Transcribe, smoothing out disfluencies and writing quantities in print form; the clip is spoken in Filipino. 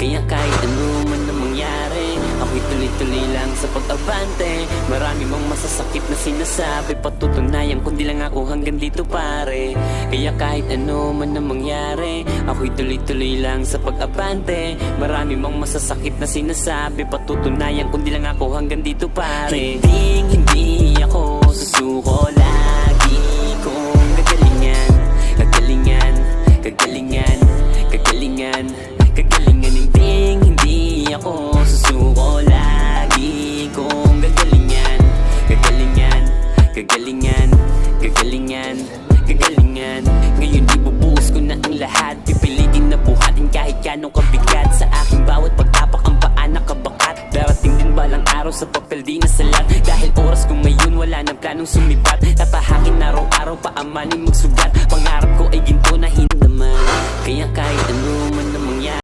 Kaya kahit ano man na mangyari, ako'y tuloy-tuloy lang sa pag-abante. Marami mang masasakit na sinasabi, patutunayan kundi lang ako hanggang dito pare. Kaya kahit ano man na mangyari, ako'y tuloy-tuloy lang sa pag-abante. Marami mang masasakit na sinasabi, patutunayan kundi lang ako hanggang dito pare. Hindi ako susuko, lagi kong gagalingan. Gagalingan, gagalingan, gagalingan, gagalingan. Hindi ako susuko, lagi kong gagalingan. Gagalingan, gagalingan, gagalingan, gagalingan. Ngayon ibubuhos ko na ang lahat, pipilitin na buhatin kahit ganong kabigat. Sa aking bawat pagtapak ang paa nakabakat. Darating din balang araw sa papel di na salat. Dahil oras ko ngayon wala nang planong sumipat. Tapahakin araw-araw paamanin magsugat.